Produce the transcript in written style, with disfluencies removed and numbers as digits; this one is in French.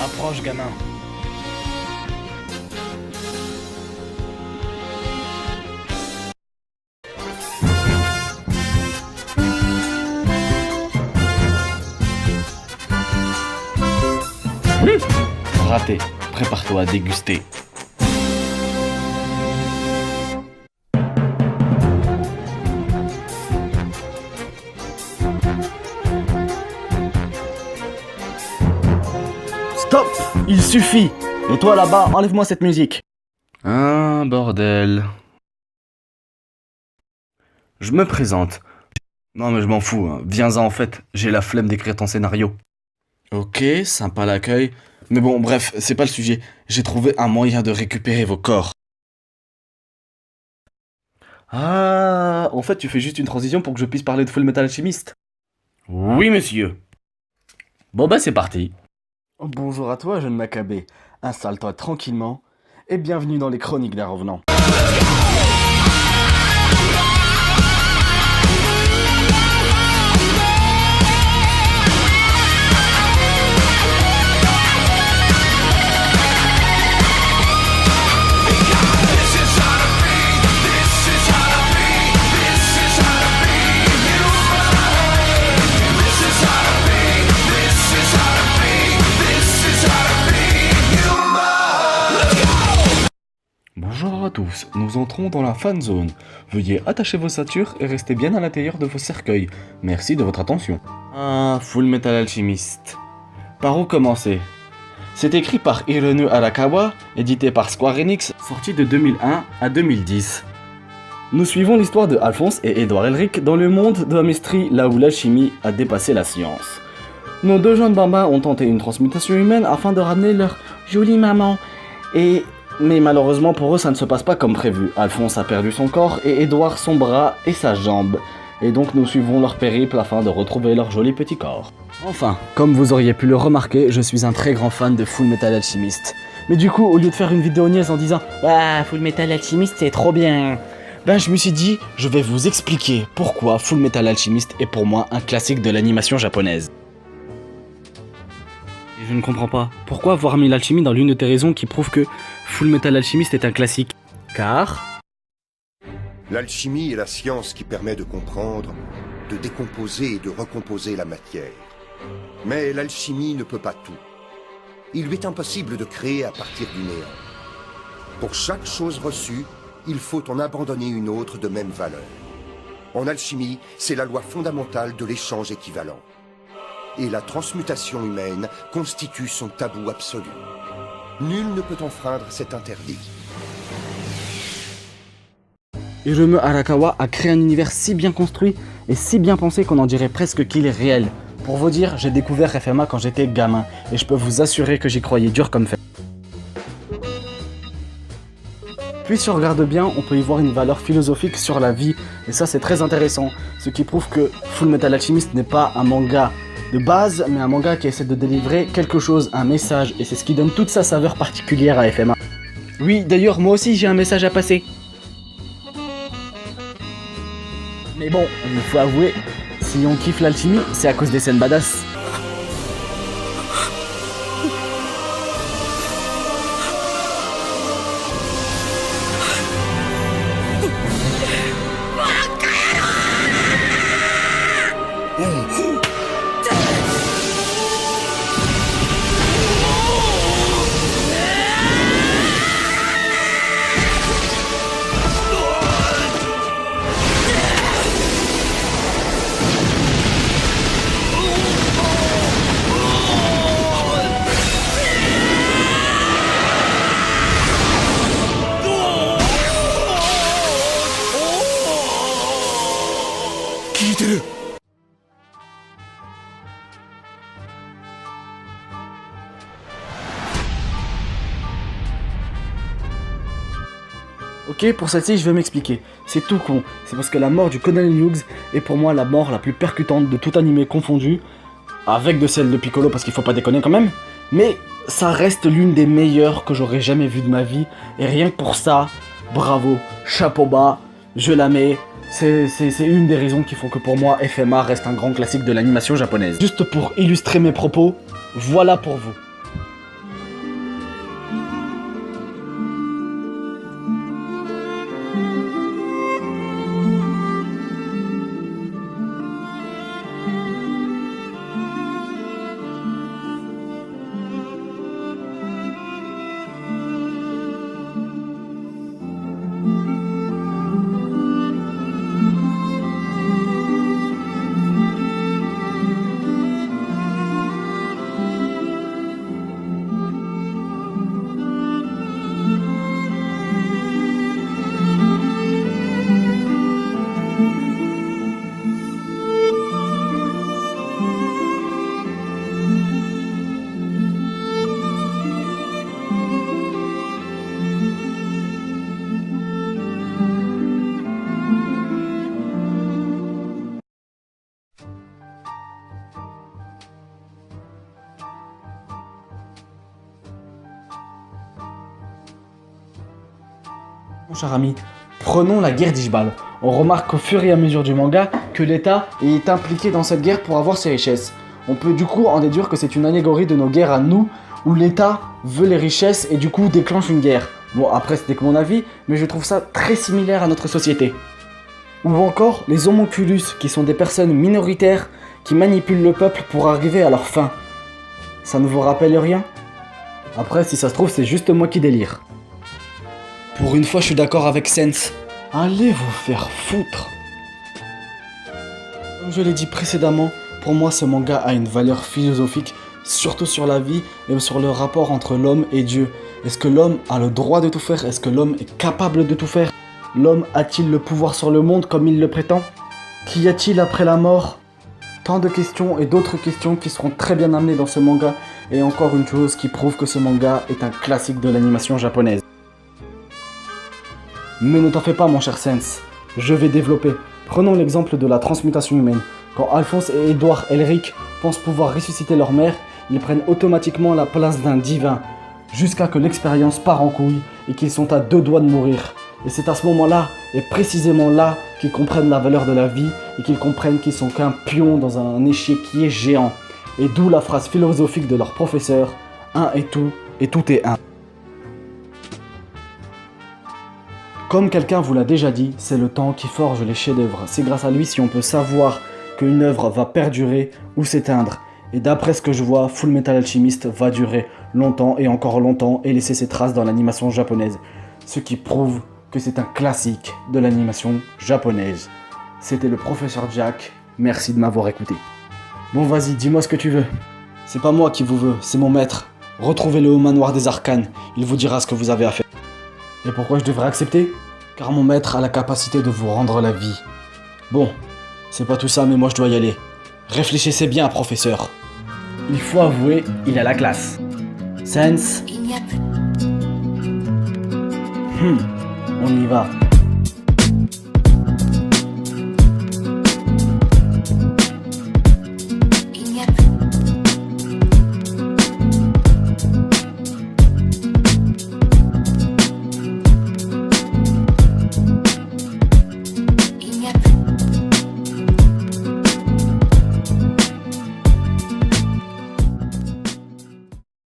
Approche, gamin. Raté. Prépare-toi à déguster. Stop! Il suffit! Et toi là-bas, enlève-moi cette musique. Ah, bordel. Je me présente. Non mais je m'en fous, hein. Viens-en en fait, j'ai la flemme d'écrire ton scénario. Ok, sympa l'accueil. Mais bon, bref, c'est pas le sujet. J'ai trouvé un moyen de récupérer vos corps. Ah, en fait, tu fais juste une transition pour que je puisse parler de Full Metal Alchemist. Oui, monsieur. Bon bah c'est parti. Bonjour à toi, jeune Maccabée. Installe-toi tranquillement et bienvenue dans les chroniques d'un revenant. Bonjour à tous, nous entrons dans la fan zone. Veuillez attacher vos ceintures et rester bien à l'intérieur de vos cercueils. Merci de votre attention. Ah, Full Metal Alchemist. Par où commencer? C'est écrit par Hironobu Arakawa, édité par Square Enix, sorti de 2001 à 2010. Nous suivons l'histoire de Alphonse et Edouard Elric dans le monde de la mystery là où l'alchimie a dépassé la science. Nos deux jeunes bambins ont tenté une transmutation humaine afin de ramener leur jolie maman. Mais malheureusement pour eux ça ne se passe pas comme prévu. Alphonse a perdu son corps et Edouard son bras et sa jambe. Et donc nous suivons leur périple afin de retrouver leur joli petit corps. Enfin, comme vous auriez pu le remarquer, je suis un très grand fan de Full Metal Alchemist. Mais du coup, au lieu de faire une vidéo niaise en disant « Ah, Full Metal Alchemist c'est trop bien », ben je me suis dit, je vais vous expliquer pourquoi Full Metal Alchemist est pour moi un classique de l'animation japonaise. Et je ne comprends pas, pourquoi avoir mis l'alchimie dans l'une de tes raisons qui prouve que Full Metal Alchemist est un classique? Car... L'alchimie est la science qui permet de comprendre, de décomposer et de recomposer la matière. Mais l'alchimie ne peut pas tout. Il lui est impossible de créer à partir du néant. Pour chaque chose reçue, il faut en abandonner une autre de même valeur. En alchimie, c'est la loi fondamentale de l'échange équivalent. Et la transmutation humaine constitue son tabou absolu. Nul ne peut enfreindre cet interdit. Hironobu Arakawa a créé un univers si bien construit et si bien pensé qu'on en dirait presque qu'il est réel. Pour vous dire, j'ai découvert FMA quand j'étais gamin et je peux vous assurer que j'y croyais dur comme fer. Puis si on regarde bien, on peut y voir une valeur philosophique sur la vie et ça c'est très intéressant. Ce qui prouve que Full Metal Alchemist n'est pas un manga de base, mais un manga qui essaie de délivrer quelque chose, un message, et c'est ce qui donne toute sa saveur particulière à FMA. Oui, d'ailleurs, moi aussi j'ai un message à passer. Mais bon, il faut avouer, si on kiffe l'alchimie, c'est à cause des scènes badass. Ok, pour celle-ci, je vais m'expliquer. C'est tout con. C'est parce que la mort du Colonel Hughes est pour moi la mort la plus percutante de tout animé confondu, avec de celle de Piccolo parce qu'il faut pas déconner quand même. Mais ça reste l'une des meilleures que j'aurais jamais vues de ma vie. Et rien que pour ça, bravo, chapeau bas, je la mets. C'est une des raisons qui font que pour moi, FMA reste un grand classique de l'animation japonaise. Juste pour illustrer mes propos, voilà pour vous. Mon cher ami, prenons la guerre d'Ishbal. On remarque au fur et à mesure du manga que l'État est impliqué dans cette guerre pour avoir ses richesses. On peut du coup en déduire que c'est une allégorie de nos guerres à nous, où l'État veut les richesses et du coup déclenche une guerre. Bon, après c'était que mon avis, mais je trouve ça très similaire à notre société. Ou encore les homonculus, qui sont des personnes minoritaires qui manipulent le peuple pour arriver à leur fin. Ça ne vous rappelle rien? Après, si ça se trouve, c'est juste moi qui délire. Pour une fois, je suis d'accord avec Sens. Allez vous faire foutre. Comme je l'ai dit précédemment, pour moi, ce manga a une valeur philosophique, surtout sur la vie et sur le rapport entre l'homme et Dieu. Est-ce que l'homme a le droit de tout faire? Est-ce que l'homme est capable de tout faire? L'homme a-t-il le pouvoir sur le monde comme il le prétend? Qu'y a-t-il après la mort? Tant de questions et d'autres questions qui seront très bien amenées dans ce manga. Et encore une chose qui prouve que ce manga est un classique de l'animation japonaise. Mais ne t'en fais pas mon cher Sens, je vais développer. Prenons l'exemple de la transmutation humaine. Quand Alphonse et Edouard Elric pensent pouvoir ressusciter leur mère, ils prennent automatiquement la place d'un divin, jusqu'à que l'expérience part en couille et qu'ils sont à 2 doigts de mourir. Et c'est à ce moment-là, et précisément là, qu'ils comprennent la valeur de la vie et qu'ils comprennent qu'ils sont qu'un pion dans un échiquier géant. Et d'où la phrase philosophique de leur professeur, un est tout et tout est un. Comme quelqu'un vous l'a déjà dit, c'est le temps qui forge les chefs-d'œuvre. C'est grâce à lui si on peut savoir qu'une œuvre va perdurer ou s'éteindre. Et d'après ce que je vois, Fullmetal Alchemist va durer longtemps et encore longtemps et laisser ses traces dans l'animation japonaise. Ce qui prouve que c'est un classique de l'animation japonaise. C'était le professeur Jack, merci de m'avoir écouté. Bon vas-y, dis-moi ce que tu veux. C'est pas moi qui vous veux, c'est mon maître. Retrouvez-le au manoir des arcanes, il vous dira ce que vous avez à faire. Et pourquoi je devrais accepter? Car mon maître a la capacité de vous rendre la vie. Bon, c'est pas tout ça, mais moi je dois y aller. Réfléchissez bien, professeur. Il faut avouer, il a la classe. Sens. Il n'y a plus. On y va.